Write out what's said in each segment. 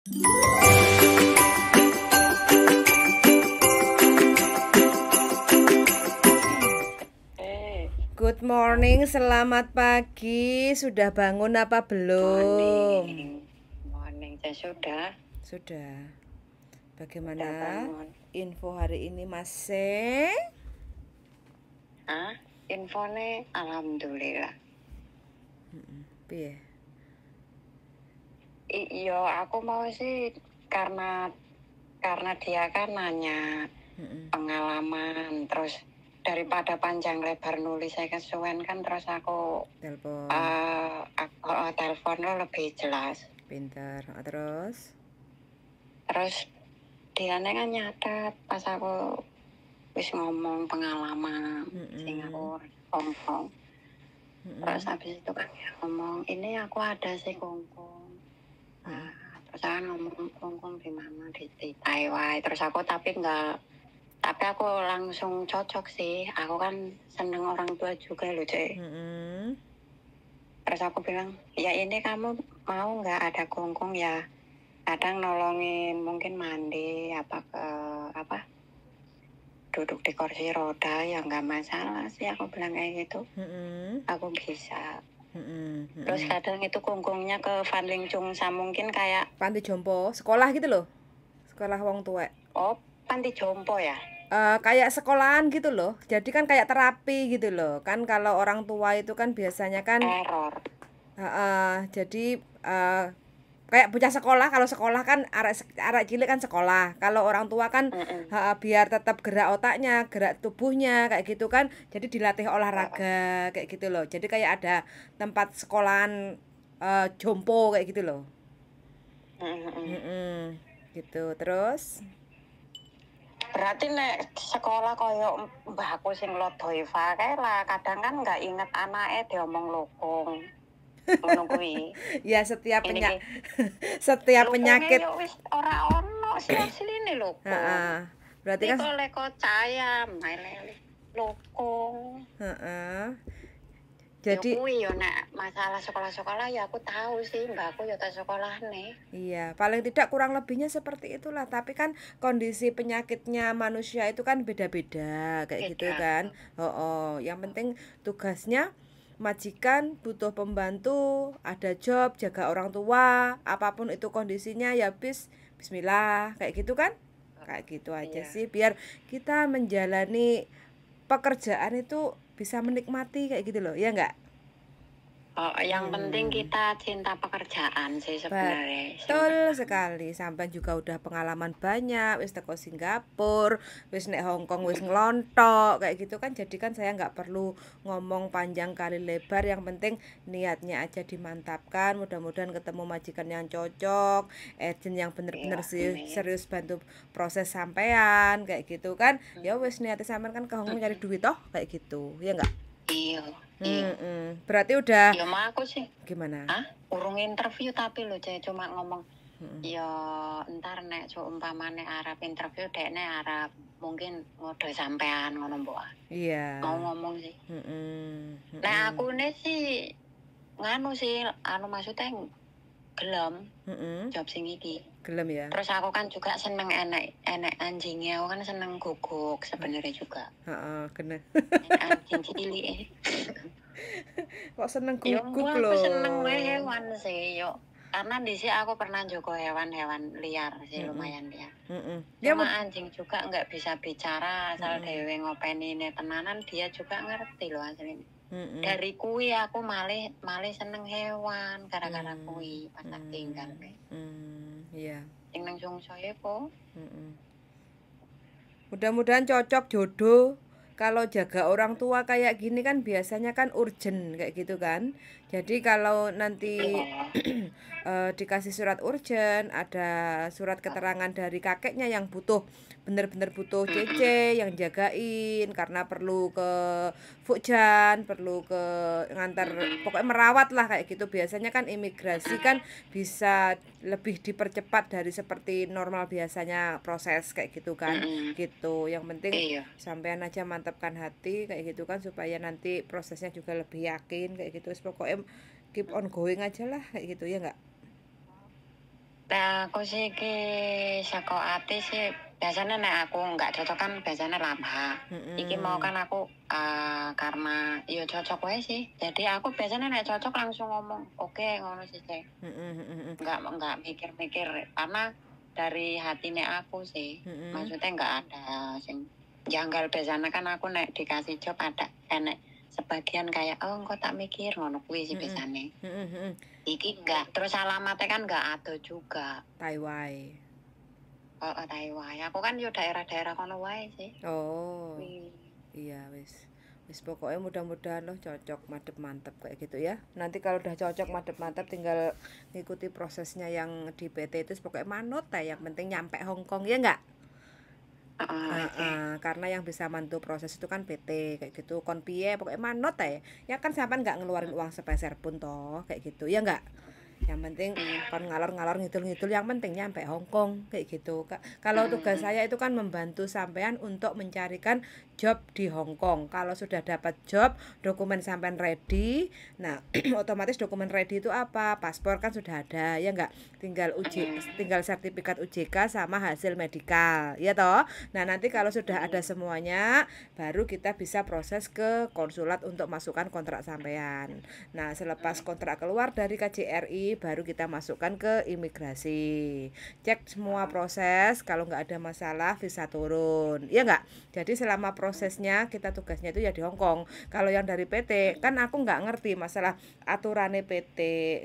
Good morning, selamat pagi. Sudah bangun apa belum? Morning, saya sudah. Sudah. Bagaimana info hari ini, masih? Infonya alhamdulillah. Piye? Iya, aku mau sih karena dia kan nanya pengalaman, terus daripada panjang lebar nulis saya kesuwen kan, terus aku telepon lo lebih jelas. Pintar. Terus dia kan nyatet pas aku wis ngomong pengalaman Singapura, Hong Kong. Terus habis itu kan dia ngomong, ini aku ada sih kongkong. Terus saya ngomong kongkong di mana, di Taiwan. Terus aku tapi aku langsung cocok sih. Aku kan seneng orang tua juga loh, Cek. Terus aku bilang, ya ini kamu mau nggak ada kongkong ya? Kadang nolongin mungkin mandi duduk di kursi roda ya nggak masalah sih, aku bilang kayak gitu. Aku bisa. Terus kadang itu kungkungnya ke Fanling Chungsa, mungkin kayak panti jompo, sekolah gitu loh, sekolah wong tua. Oh, panti jompo ya? Kayak sekolahan gitu loh, jadi kan kayak terapi gitu loh. Kan kalau orang tua itu kan biasanya kan error. Jadi kayak bocah sekolah. Kalau sekolah kan arek cilik kan sekolah. Kalau orang tua kan biar tetap gerak otaknya, gerak tubuhnya kayak gitu kan. Jadi dilatih olahraga kayak gitu loh. Jadi kayak ada tempat sekolahan jompo kayak gitu loh. Gitu. Terus berarti nek sekolah koyo mbahku sing Lodoiva kae lah, kadang kan nggak inget anake diomong lokong. Ngono kuwi. Ya setiap penyakit yo wis ora ono sih asline lho. Berarti kan leko caya, maile lokong. Jadi kuwi yo nek masalah sekolah-sekolah ya aku tahu sih, mbakku yo tak sekolahne. Iya, paling tidak kurang lebihnya seperti itulah. Tapi kan kondisi penyakitnya manusia itu kan beda-beda kayak gitu kan. Yang penting tugasnya majikan butuh pembantu, ada job, jaga orang tua, apapun itu kondisinya ya bismillah kayak gitu kan. Kayak gitu aja sih, biar kita menjalani pekerjaan itu bisa menikmati kayak gitu loh, ya enggak? Yang penting kita cinta pekerjaan sih sebenarnya. Betul sekali. Sampai juga udah pengalaman banyak, wis teko Singapura, wis nek Hong Kong wis ngelontok kayak gitu kan. Jadi kan saya nggak perlu ngomong panjang kali lebar, yang penting niatnya aja dimantapkan. Mudah-mudahan ketemu majikan yang cocok, agent yang bener-bener serius bantu proses sampean kayak gitu kan. Ya wis niatnya sampean kan ke Hong Kong cari duit toh kayak gitu. Ya enggak? Iya. Berarti udah. Ya mah aku sih. Gimana? Urung interview tapi lo cuma ngomong. Ya entar nek umpamane arep interview dekne arep mungkin ngode sampean ngono mbok. Iya. Mau ngomong sih. Nah aku nih sih nganu sih, maksudnya gelem job sing iki. Gelem ya. Terus aku kan juga seneng enek anjingnya, aku kan seneng guguk sebenarnya juga. Kena. Anjing cilik. Kok seneng guguk loh? Aku seneng hewan sih, yo. Karena di sini aku pernah juga hewan-hewan liar sih, lumayan liar. Cuma anjing juga nggak bisa bicara, asal dewe ngopeni tenanan dia juga ngerti loh aslinya. Dari kui aku malih seneng hewan gara-gara kui pas tinggal. Iya. Sing nang Sungsoe po. Mudah-mudahan cocok jodoh. Kalau jaga orang tua kayak gini kan biasanya kan urgent kayak gitu kan. Jadi kalau nanti dikasih surat urgent, ada surat keterangan dari kakeknya yang bener-bener butuh CC yang jagain, karena perlu ke Fujian, perlu ke ngantar, pokoknya merawat lah kayak gitu. Biasanya kan imigrasi kan bisa lebih dipercepat dari seperti normal biasanya proses kayak gitu kan. Gitu. Yang penting sampean aja mantapkan hati kayak gitu kan, supaya nanti prosesnya juga lebih yakin kayak gitu. Pokoknya keep on going aja lah kayak gitu, ya enggak? Nah, aku sih ki saka ati sih biasanya nek aku nggak cocok kan biasanya lama. Iki mau kan aku karena yo cocok wae sih. Jadi aku biasanya nek cocok langsung ngomong oke ngono sih cek. Nggak mikir-mikir karena dari hatinya aku sih. Maksudnya nggak ada sing janggal biasanya kan aku nek dikasih job ada enek sebagian kayak oh engko tak mikir ngono kuwi sih biasanya. Iki enggak, terus alamatnya kan enggak ada juga. Taiwan. Oh, Taiwan. Aku kan yo daerah-daerah kono wae sih. Oh. Iya, wis pokoknya mudah-mudahan lo cocok madep mantep kayak gitu ya. Nanti kalau udah cocok madep mantep tinggal ngikuti prosesnya yang di PT itu pokoknya manut ya, yang penting nyampe Hong Kong ya enggak? Karena yang bisa mantu proses itu kan PT kayak gitu. Kon piye pokoknya manut ya. Ya kan sampean nggak ngeluarin uang sepeser pun toh kayak gitu. Ya enggak? Yang penting kon ngalor-ngalor ngidul-ngidul, yang penting nyampe Hong Kong kayak gitu. Kalau tugas saya itu kan membantu sampean untuk mencarikan job di Hong Kong. Kalau sudah dapat job, dokumen sampean ready. Nah, otomatis dokumen ready itu apa? Paspor kan sudah ada, ya enggak? Tinggal sertifikat UJK sama hasil medikal, ya toh. Nah, nanti kalau sudah ada semuanya, baru kita bisa proses ke konsulat untuk masukkan kontrak sampean. Nah, selepas kontrak keluar dari KJRI, baru kita masukkan ke imigrasi. Cek semua proses, kalau nggak ada masalah visa turun, ya nggak? Jadi selama prosesnya kita tugasnya itu ya di Hong Kong. Kalau yang dari PT kan aku nggak ngerti masalah aturannya PT,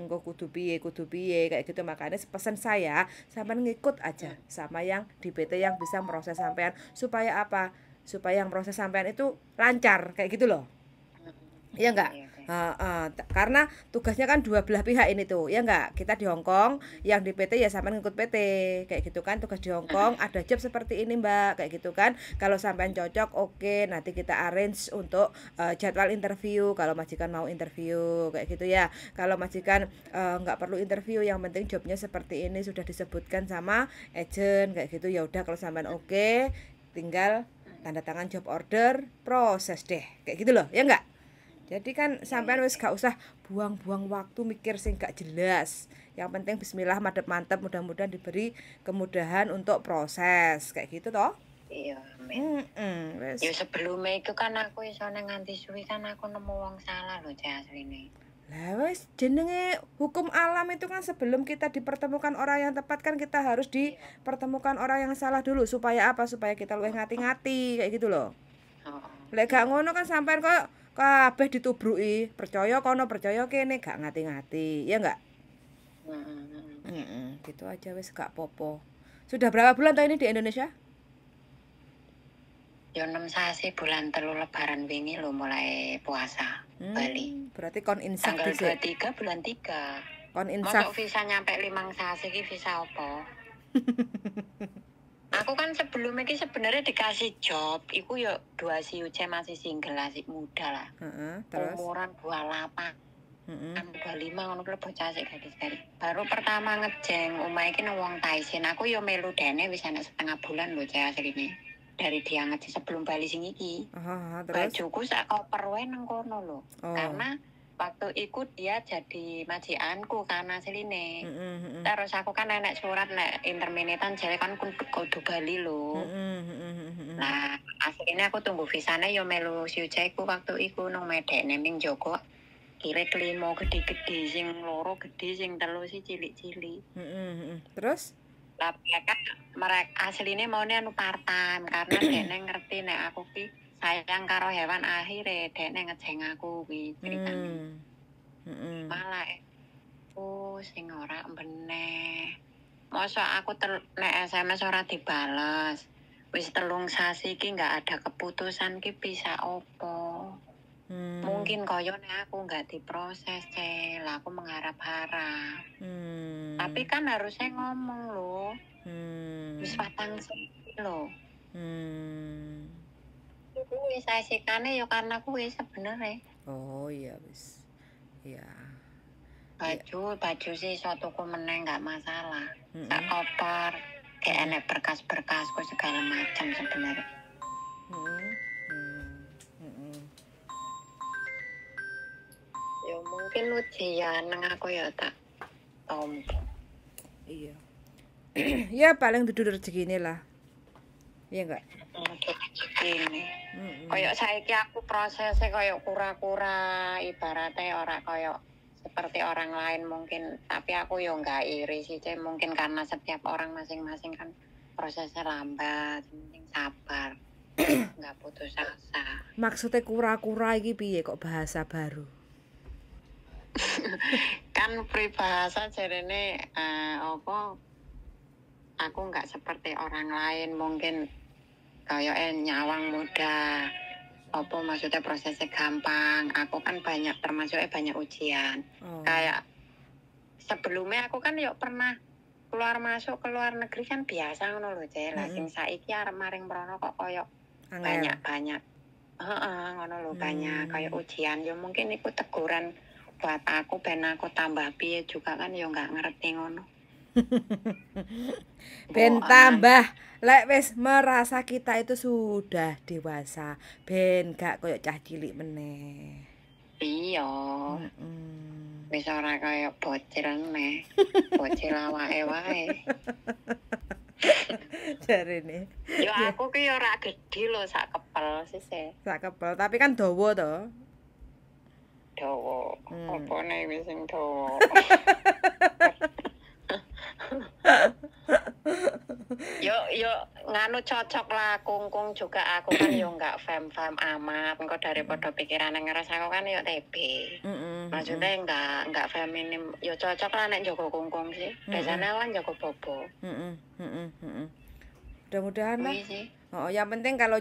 engko kudu piye kayak gitu. Makanya pesan saya sampean ngikut aja sama yang di PT yang bisa proses sampean, supaya apa? Supaya yang proses sampean itu lancar kayak gitu loh. Iya enggak? Karena tugasnya kan dua belah pihak ini tuh, ya enggak? Kita di Hong Kong, yang di PT ya sampean ngikut PT, kayak gitu kan. Tugas di Hong Kong ada job seperti ini Mbak, kayak gitu kan. Kalau sampean cocok, oke, nanti kita arrange untuk jadwal interview. Kalau majikan mau interview, kayak gitu ya. Kalau majikan nggak perlu interview, yang penting jobnya seperti ini sudah disebutkan sama agent, kayak gitu. Ya udah kalau sampean oke, tinggal tanda tangan job order, proses deh, kayak gitu loh, ya enggak? Jadi kan sampean wis gak usah buang-buang waktu mikir sing gak jelas. Yang penting bismillah madep mantep, mudah-mudahan diberi kemudahan untuk proses kayak gitu toh. Iya, amin. Ya sebelumnya itu kan aku iso nganti suwi kan aku nemu wong salah loh cah asline. Lah wis jenenge hukum alam itu kan sebelum kita dipertemukan orang yang tepat kan kita harus dipertemukan orang yang salah dulu supaya apa? Supaya kita luwih ngati-ngati kayak gitu loh. Lek gak ngono kan sampean kok kabeh ditubruki, percaya kono percaya kene gak ngati-ngati, ya enggak? Gitu aja wis gak popo. Sudah berapa bulan toh ini di Indonesia? Ya 6 sasi bulan 3 lebaran wingi lo mulai puasa Bali. Berarti kon insaf tanggal 23 bulan 3. Kon insaf. Mosok visa nyampe 5 sasi ki visa apa? Aku kan sebelum ini sebenarnya dikasih job, iku yo 2 si Uce masih single asik muda lah. Terus umuran 28. 25 ngono kuwi bocah sik gadis-gadis. Baru pertama ngejeng omahe iki nang wong Taisin. Aku yo melu dene wis ana setengah bulan lho cah asline. Dari dia ngejeng sebelum Bali sing iki. Terus bajuku sak koper wae nang kono lho. Karena waktu itu dia jadi majikanku karena asline. Terus aku kan enek surat nek interminitan jare kan kudu Bali lho. Nah, aslinya aku tunggu visane yo melu si Uceku waktu iku nang medekne ning Joko. Kira kelima gede-gede, sing loro gede, sing telu sih cilik-cilik. Terus? Tapi kan mereka aslinya maunya anu part-time karena dekne ngerti nek aku ki sayang karo hewan akhire dekne ngejeng aku kuwi ceritane. Malah sing ora beneh. Masa aku nek SMS ora dibales. Wis 3 sasi ki enggak ada keputusan ki bisa opo. Mungkin koyo nek aku enggak diproses, lah aku mengharap-harap. Tapi kan harusnya ngomong loh. Wis patang sih loh. Kuwi sasikane yo karena kuwi sebenarnya. Oh iya wis. Iya. Baju sih iso tuku meneh enggak masalah. Sak koper, kayak enek berkas-berkasku segala macam sebenarnya. Ya mungkin ujian nang aku ya tak tompo. Iya. Ya paling dudu rezekine lah. Iya enggak? Ini. Kayak saiki aku prosesnya kayak kura-kura, ibaratnya ora kayak seperti orang lain mungkin, tapi aku yo nggak iri sih, mungkin karena setiap orang masing-masing kan prosesnya lambat, penting sabar, nggak putus asa. Maksudnya kura-kura iki piye kok bahasa baru? Kan peribahasa jarene apa? Aku nggak seperti orang lain mungkin kayak nyawang muda. Apa maksudnya prosesnya gampang. Aku kan termasuknya banyak ujian. Kayak sebelumnya aku kan yuk pernah keluar masuk ke luar negeri kan biasa ngono lho, Cek. Lah sing saiki arep maring mrono kok koyo banyak-banyak. Ngono lho, banyak kayak ujian. Ya mungkin iku teguran buat aku ben aku tambah piye juga kan ya nggak ngerti ngono. Ben tambah lek wis merasa kita itu sudah dewasa, ben gak koyo cah cilik meneh. Iya. Wis ora kaya bocil meneh. Bocil awake wae. Jarene. Yo aku ki ora gedhi lho sak kepel sih. Sak kepel, tapi kan dawa to. Dawa. Opone wis sing dawa. Yo nganu cocok lah kungkung juga aku kan yo enggak fam amat engko daripada pikiran ngeres aku kan yo TB. Maksudnya enggak feminim yo cocok lah nek jago kungkung sih. Biasanya kan jago bobo. Mudah-mudahan lah. Oh, yang penting kalau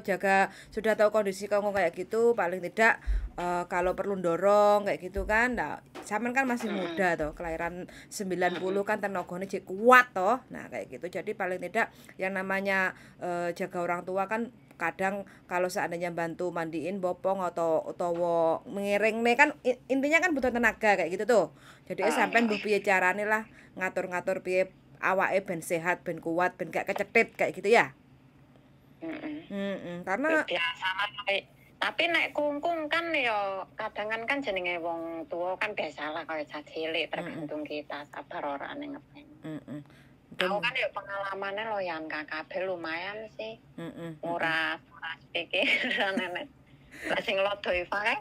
sudah tahu kondisi kamu kayak gitu, paling tidak kalau perlu dorong kayak gitu kan. Nah, sampean kan masih muda toh, kelahiran 90 kan tenagane jek kuat toh. Nah, kayak gitu. Jadi paling tidak yang namanya jaga orang tua kan kadang kalau seandainya bantu mandiin bopong atau utawa mengiring nih kan intinya kan butuh tenaga kayak gitu tuh. Jadi sampean mbok piye carane lah ngatur-ngatur piye awake ben sehat, ben kuat, ben gak kecetit kayak gitu ya. Karena biasa tapi nek kungkung kan ya kadang kan jenenge wong tua kan biasalah kaya cilik tergantung kita sabar ora ning ngepeng. Aku kan ya pengalamannya loyan KKB lumayan sih. Ora pikiran nek sing lodo Iva kae.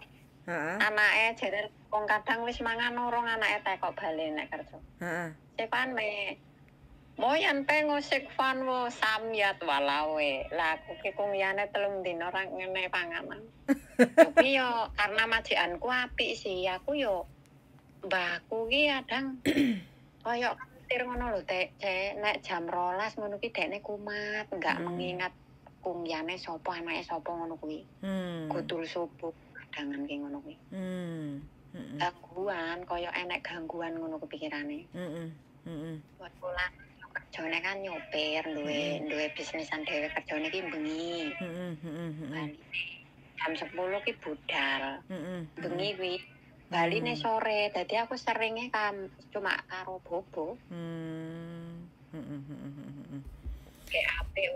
Anake jare wong kadang wis mangan urung anake tekok bali nek kerja. Sepan moyan pengosik fanwo samyat walawe. Lah aku ki kumiyane 3 dina ora ngene panganan. Tapi yo karena majikanku apik sih, aku yo mbahku ki kadang koyo ketir ngono lho, Tek. Nek jam 12 ngono ki dekne kumat, enggak mengingat kumiyane sapa anake sapa ngono kuwi. Kutul subuh kadangan ki ngono kuwi. Gangguan, koyo enek gangguan ngono kepikirane. Buat pulang kerjane kan nyopir, duwe bisnisan dhewe kerjane ki bengi. Jam 10 ki budal. Bengi kuwi baline sore. Dadi aku seringe cuma karo bobo. Kayak apik.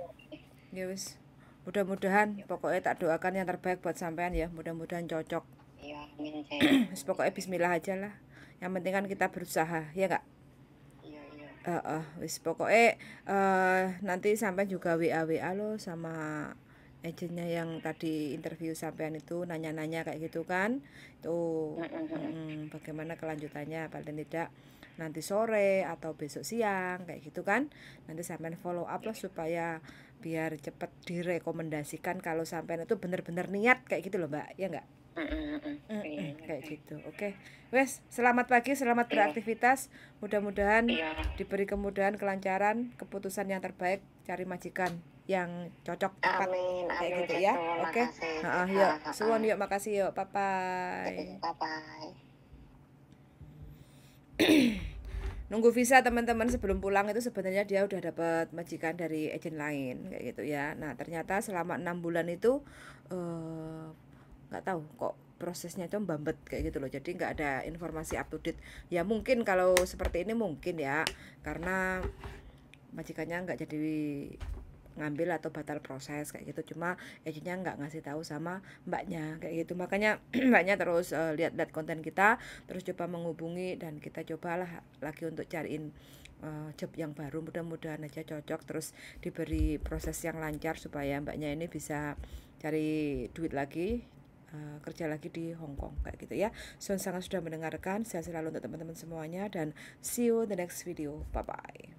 Ya wis. Mudah-mudahan pokoknya tak doakan yang terbaik buat sampean ya. Mudah-mudahan cocok. Iya, amin. Wis pokoknya bismillah aja lah. Yang penting kan kita berusaha, ya enggak? Wis pokoknya nanti sampai juga WA lo sama agennya yang tadi interview sampean itu nanya-nanya kayak gitu kan tuh bagaimana kelanjutannya paling tidak nanti sore atau besok siang kayak gitu kan nanti sampean follow up lah supaya biar cepet direkomendasikan kalau sampean itu benar-benar niat kayak gitu loh Mbak ya enggak? Kayak gitu. Oke. Wes, selamat pagi, selamat beraktivitas. Mudah-mudahan diberi kemudahan, kelancaran, keputusan yang terbaik, cari majikan yang cocok tepat. Kayak gitu ya. Oke. Yuk, suwun yuk, makasih yuk. Bye-bye. Bye-bye. Nunggu visa teman-teman sebelum pulang itu sebenarnya dia udah dapat majikan dari agen lain kayak gitu ya. Nah, ternyata selama 6 bulan itu nggak tahu kok prosesnya itu mbambet kayak gitu loh jadi nggak ada informasi up to date ya mungkin kalau seperti ini mungkin ya karena majikannya nggak jadi ngambil atau batal proses kayak gitu cuma agennya nggak ngasih tahu sama mbaknya kayak gitu makanya mbaknya terus lihat konten kita terus coba menghubungi dan kita cobalah lagi untuk cariin job yang baru. Mudah-mudahan aja cocok, terus diberi proses yang lancar supaya mbaknya ini bisa cari duit lagi, kerja lagi di Hong Kong kayak gitu ya. So sangat sudah mendengarkan, saya selalu untuk teman-teman semuanya, dan see you in the next video. Bye bye.